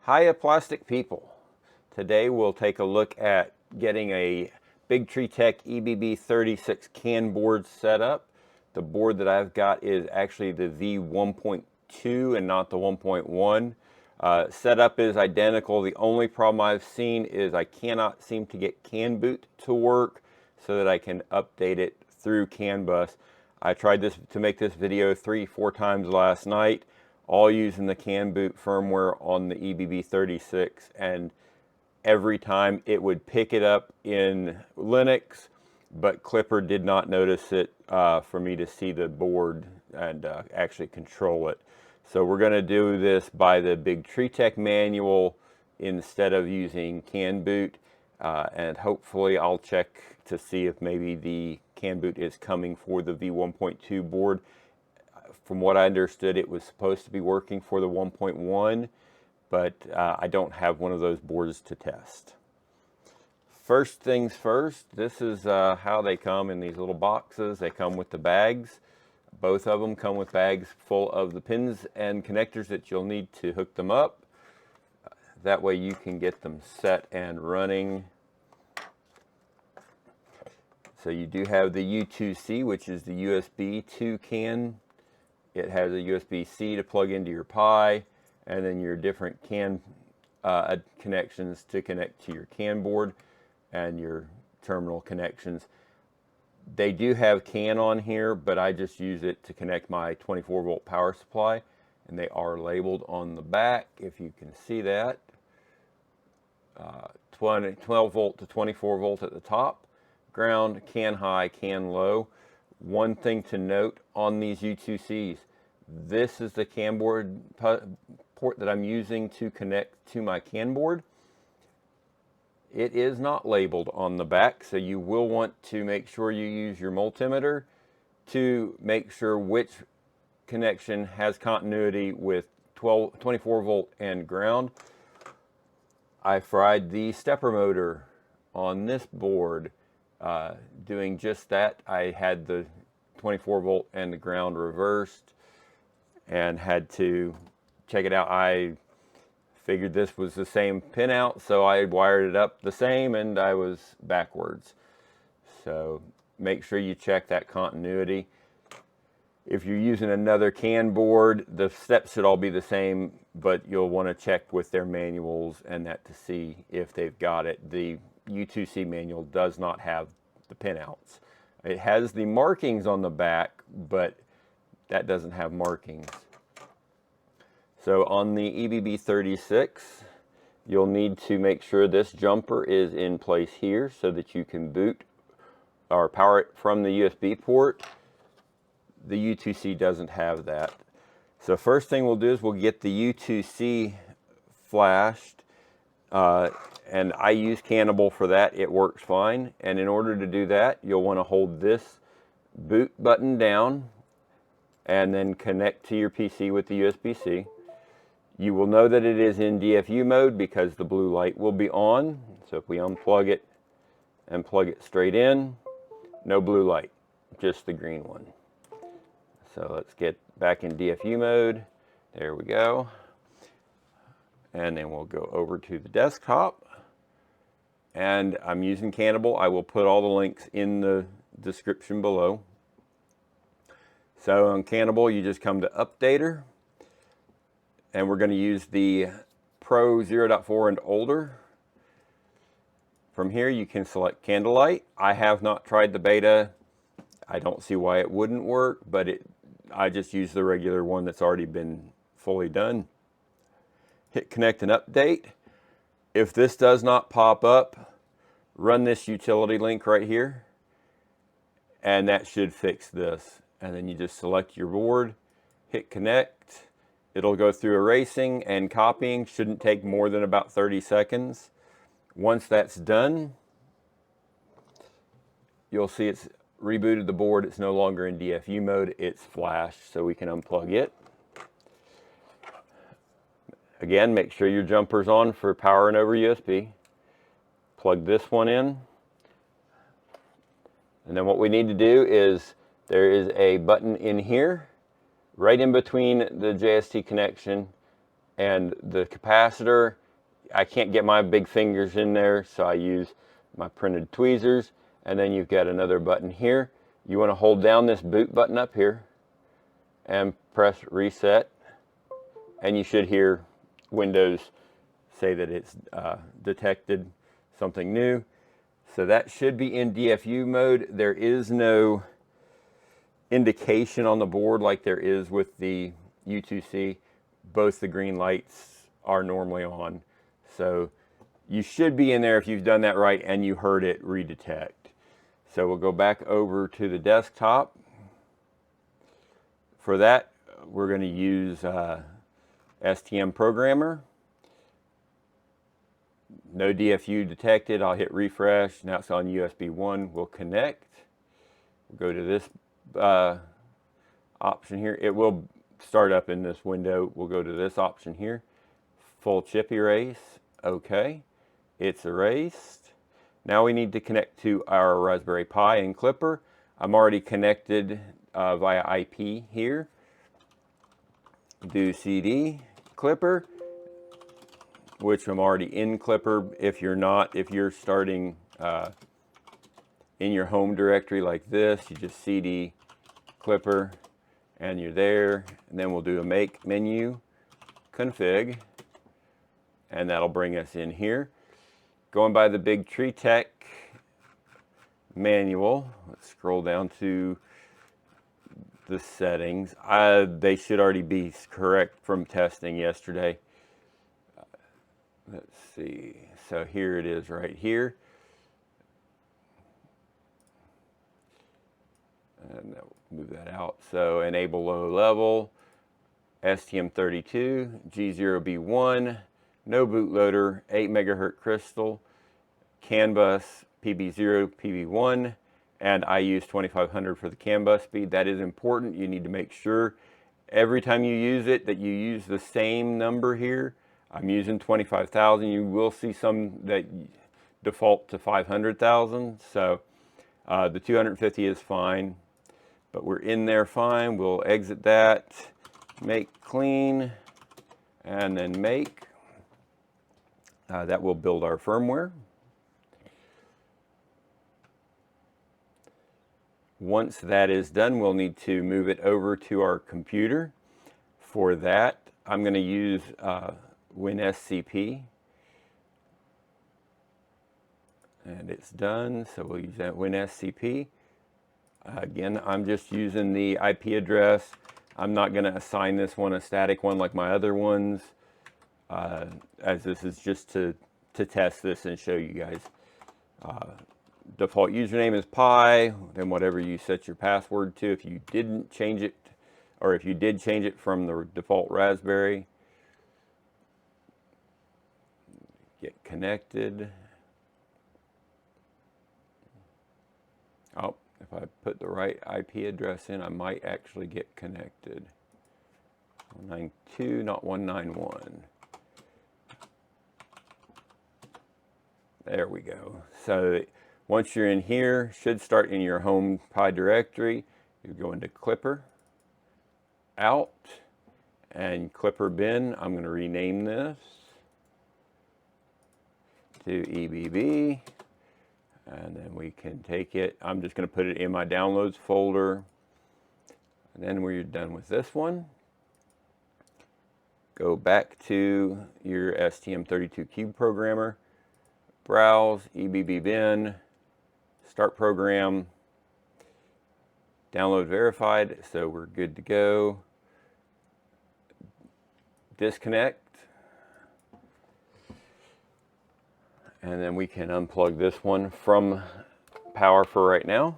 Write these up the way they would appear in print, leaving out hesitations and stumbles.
Hiya plastic people. Today we'll take a look at getting a BigTreeTech EBB 36 CAN board set up. The board that I've got is actually the V1.2 and not the 1.1. Setup is identical. The only problem I've seen is I cannot seem to get CANBus to work so that I can update it through CANBus. I tried to make this video 3-4 times last night, all using the CANBus firmware on the EBB 36, and every time it would pick it up in Linux, but Klipper did not notice it for me to see the board and actually control it. So we're going to do this by the BigTreeTech manual instead of using CANBus, and hopefully I'll check to see if maybe the CANBus is coming for the V1.2 board. From what I understood, it was supposed to be working for the 1.1, but I don't have one of those boards to test. First things first, this is how they come in these little boxes. They come with the bags. Both of them come with bags full of the pins and connectors that you'll need to hook them up. That way you can get them set and running. So you do have the U2C, which is the USB to CAN. It has a USB-C to plug into your Pi, and then your different CAN connections to connect to your CAN board and your terminal connections. They do have CAN on here, but I just use it to connect my 24-volt power supply, and they are labeled on the back, if you can see that. 12 volt to 24 volt at the top, ground, CAN high, CAN low. One thing to note on these U2Cs, this is the CAN board port that I'm using to connect to my CAN board. It is not labeled on the back, so you will want to make sure you use your multimeter to make sure which connection has continuity with 24 volt and ground. I fried the stepper motor on this board doing just that. I had the 24 volt and the ground reversed and had to check it out. I figured this was the same pinout, so I wired it up the same, and I was backwards. So make sure you check that continuity. If you're using another CAN board, the steps should all be the same, but you'll want to check with their manuals and that to see if they've got it. The U2C manual does not have the pinouts. It has the markings on the back, but that doesn't have markings. So on the EBB 36, you'll need to make sure this jumper is in place here so that you can boot or power it from the USB port. The U2C doesn't have that. So first thing we'll do is we'll get the U2C flashed, and I use Cannibal for that. It works fine. And in order to do that, you'll want to hold this boot button down and then connect to your PC with the USB-C. You will know that it is in DFU mode because the blue light will be on. So if we unplug it and plug it straight in, no blue light, just the green one. So let's get back in DFU mode. There we go. And then we'll go over to the desktop. And I'm using Cannibal. I will put all the links in the description below. So on Cannibal, you just come to Updater. And we're going to use the Pro 0.4 and older. From here, you can select Candlelight. I have not tried the beta. I don't see why it wouldn't work, but I just use the regular one that's already been fully done. Hit Connect and Update. If this does not pop up, run this utility link right here, and that should fix this. And then you just select your board, hit Connect. It'll go through erasing and copying. Shouldn't take more than about 30 seconds. Once that's done, you'll see it's rebooted the board. It's no longer in DFU mode. It's flashed, so we can unplug it. Again, make sure your jumper's on for powering over USB. Plug this one in. And then what we need to do is, there is a button in here, right in between the JST connection And the capacitor, I can't get my big fingers in there, so I use my printed tweezers. And then you've got another button here. You want to hold down this boot button up here and press reset, and you should hear Windows say that it's detected something new. So that should be in DFU mode. There is no indication on the board like there is with the U2C. Both the green lights are normally on. So you should be in there if you've done that right and you heard it redetect. So we'll go back over to the desktop. For that, we're going to use STM Programmer. No DFU detected. I'll hit refresh. Now it's on USB 1. We'll connect. We'll go to this option here. It will start up in this window. We'll go to this option here. Full chip erase. Okay. It's erased. Now we need to connect to our Raspberry Pi and Klipper. I'm already connected via IP here. Do CD Klipper, which I'm already in Klipper. If you're not, if you're starting in your home directory like this, you just CD Klipper and you're there. And then we'll do a make menu config, and that'll bring us in here. Going by the BigTreeTech manual, let's scroll down to the settings. They should already be correct from testing yesterday. Let's see. So here it is right here. And move that out. So enable low level, STM32, G0B1, no bootloader, 8 megahertz crystal, CANBus PB0, PB1, and I use 2500 for the CANBus speed. That is important. You need to make sure every time you use it that you use the same number here. I'm using 25,000. You will see some that default to 500,000. So the 250 is fine, but we're in there fine. We'll exit that, make clean, and then make. That will build our firmware. Once that is done, we'll need to move it over to our computer. For that, I'm going to use WinSCP. And it's done, so we'll use that WinSCP. Again, I'm just using the IP address. I'm not going to assign this one a static one like my other ones, as this is just to test this and show you guys. Default username is Pi, then whatever you set your password to. If you didn't change it, or if you did change it from the default Raspberry, get connected. Oh, if I put the right IP address in, I might actually get connected. 192, not 191. There we go. So once you're in here, should start in your home Pi directory. You go into Klipper, out, and Klipper bin. I'm going to rename this to EBB, and then we can take it. I'm just going to put it in my downloads folder, and then when you're done with this one, go back to your STM32Cube programmer, browse EBB bin, start program, download verified, so we're good to go. Disconnect, and then we can unplug this one from power for right now.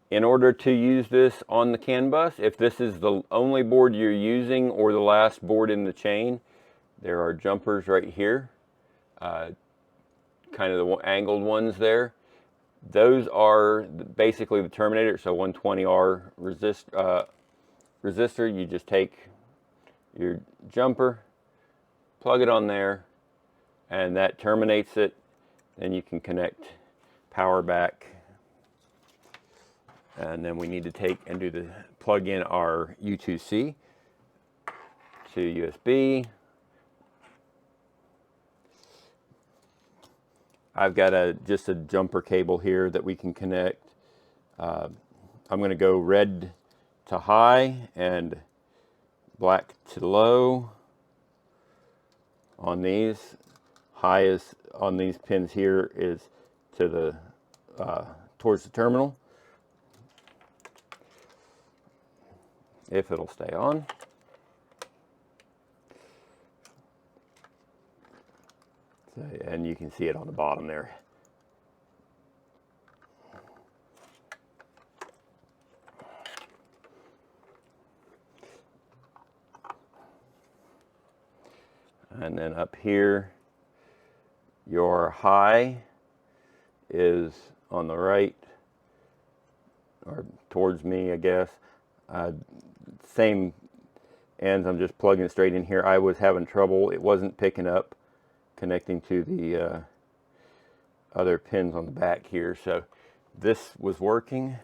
In order to use this on the CANBus, if this is the only board you're using or the last board in the chain, there are jumpers right here, kind of the angled ones there. Those are basically the terminator, so 120R resistor. You just take your jumper, plug it on there, and that terminates it. Then you can connect power back. And then we need to take and plug in our U2C to USB. I've got just a jumper cable here that we can connect. I'm going to go red to high and black to low on these. High is on these pins here is to the towards the terminal, if it'll stay on. So, and you can see it on the bottom there. And then up here, your high is on the right, or towards me, I guess. Same ends, I'm just plugging it straight in here. I was having trouble, it wasn't picking up, connecting to the other pins on the back here. So this was working.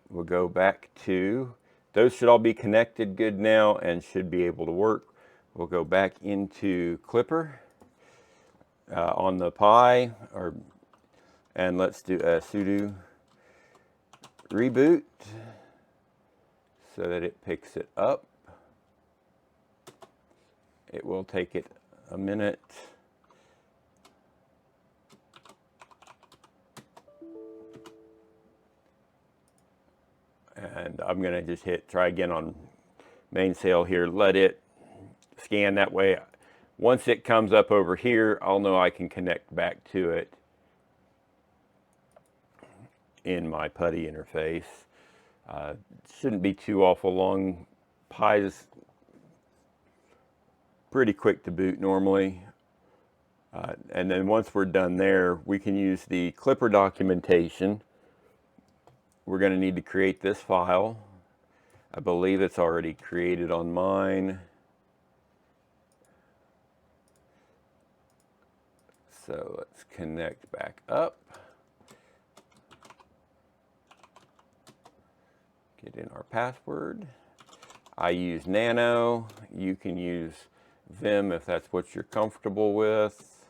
We'll go back to, those should all be connected good now and should be able to work. We'll go back into Klipper on the Pi, and let's do a sudo reboot so that it picks it up. It will take it a minute. And I'm going to just try again on mainsail here, let it scan that way. Once it comes up over here, I'll know I can connect back to it in my PuTTY interface. Shouldn't be too awful long. Pi's pretty quick to boot normally. And then once we're done there, we can use the Klipper documentation. We're going to need to create this file. I believe it's already created on mine. So let's connect back up. Get in our password. I use Nano. You can use Vim if that's what you're comfortable with.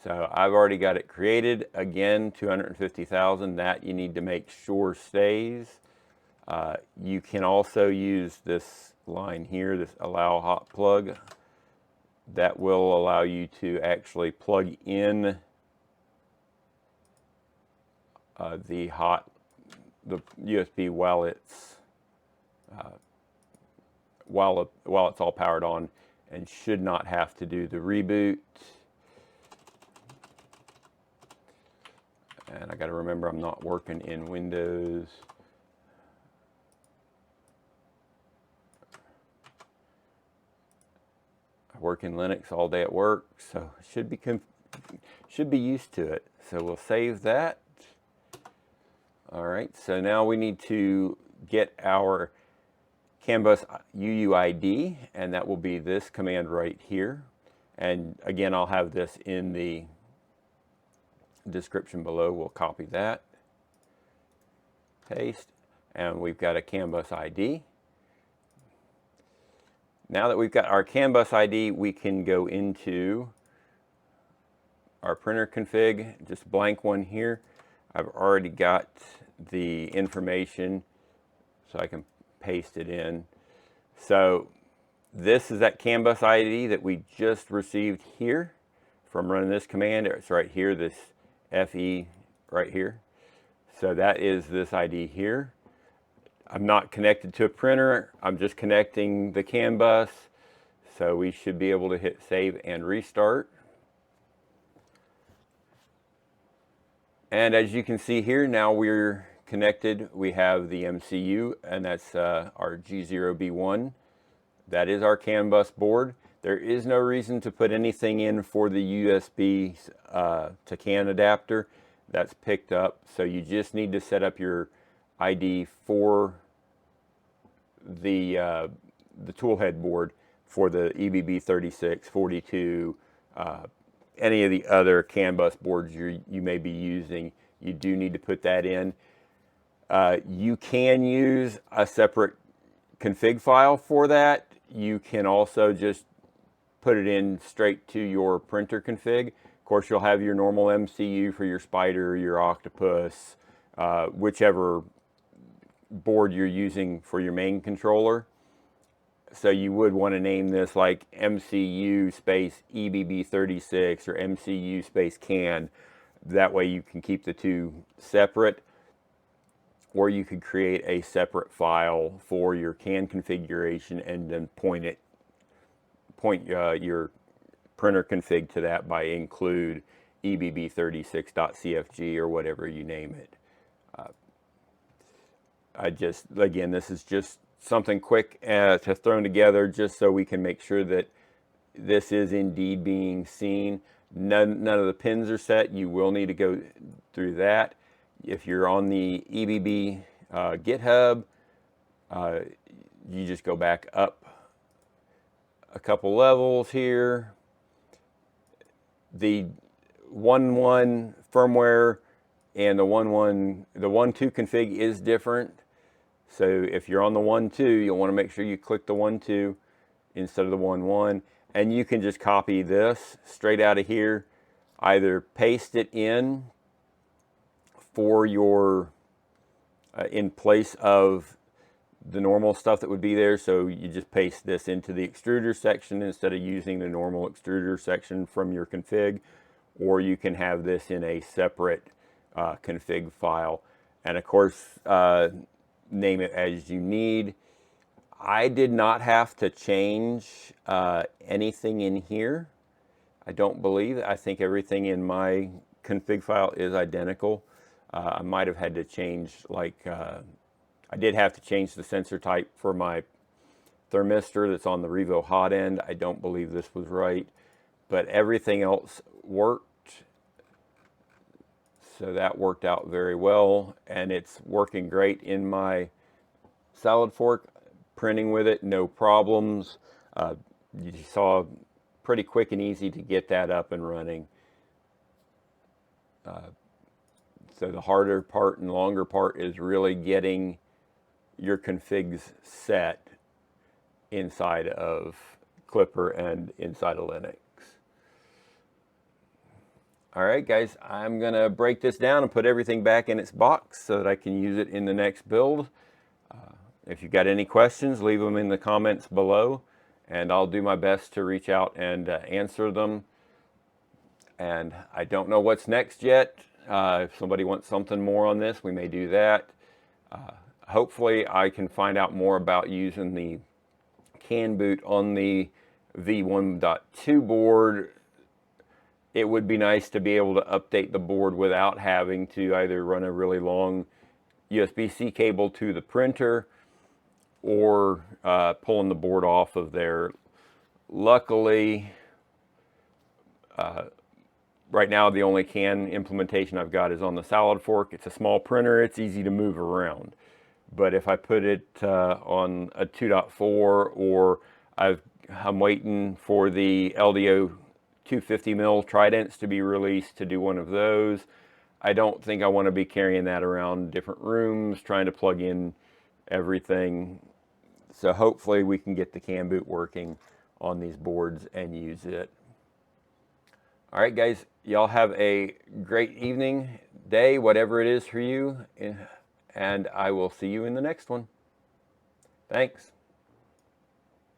So I've already got it created. Again, 250,000, that you need to make sure stays. You can also use this line here, this allow hot plug. That will allow you to actually plug in the USB while it's all powered on, and should not have to do the reboot. And I got to remember I'm not working in Windows. I work in Linux all day at work, so should be used to it. So we'll save that. All right, so now we need to get our CANBus UUID, and that will be this command right here. And again, I'll have this in the description below. We'll copy that, paste, and we've got a CANBus ID. Now that we've got our CANBus ID, we can go into our printer config, just blank one here. I've already got the information, so I can paste it in. So this is that CANBus ID that we just received here from running this command. It's right here, this FE right here. So that is this ID here. I'm not connected to a printer, I'm just connecting the CANBus. So we should be able to hit save and restart. And as you can see here, now we're connected. We have the MCU, and that's our G0B1. That is our CANBus board. There is no reason to put anything in for the USB to CAN adapter. That's picked up. So you just need to set up your ID for the toolhead board for the EBB 36, 42, any of the other CANBus boards you may be using. You do need to put that in. You can use a separate config file for that. you can also just put it in straight to your printer config. Of course, you'll have your normal MCU for your Spider, your Octopus, whichever board you're using for your main controller. So you would want to name this like MCU space EBB 36 or MCU space CAN. That way you can keep the two separate, or you could create a separate file for your CAN configuration and then point your printer config to that by include EBB36.CFG or whatever you name it. Again, this is just something quick to throw together just so we can make sure that this is indeed being seen. None of the pins are set. You will need to go through that. If you're on the EBB GitHub, you just go back up a couple levels here. The 1.1 firmware and the 1.2 config is different. So if you're on the 1.2, you'll want to make sure you click the 1.2 instead of the 1.1. And you can just copy this straight out of here, either paste it in for your, in place of the normal stuff that would be there. So you just paste this into the extruder section instead of using the normal extruder section from your config, or you can have this in a separate config file. And of course, name it as you need. I did not have to change anything in here. I don't believe. I think everything in my config file is identical. I might have had to change, like, I did have to change the sensor type for my thermistor that's on the Revo hot end. I don't believe this was right, but everything else worked. So that worked out very well, and it's working great in my salad fork. Printing with it, no problems. You saw pretty quick and easy to get that up and running. So the harder part and longer part is really getting your configs set inside of Klipper and inside of Linux. All right, guys, I'm gonna break this down and put everything back in its box so that I can use it in the next build. If you've got any questions, leave them in the comments below, and I'll do my best to reach out and answer them. And I don't know what's next yet. If somebody wants something more on this, we may do that. Hopefully I can find out more about using the CAN boot on the V1.2 board. It would be nice to be able to update the board without having to either run a really long USB-C cable to the printer or pulling the board off of there. Luckily, right now the only CAN implementation I've got is on the salad fork. It's a small printer, it's easy to move around. But if I put it on a 2.4, or I'm waiting for the LDO 250mm Tridents to be released to do one of those, I don't think I want to be carrying that around different rooms, trying to plug in everything. So hopefully we can get the CAN boot working on these boards and use it. All right, guys, y'all have a great evening, day, whatever it is for you, and I will see you in the next one. Thanks.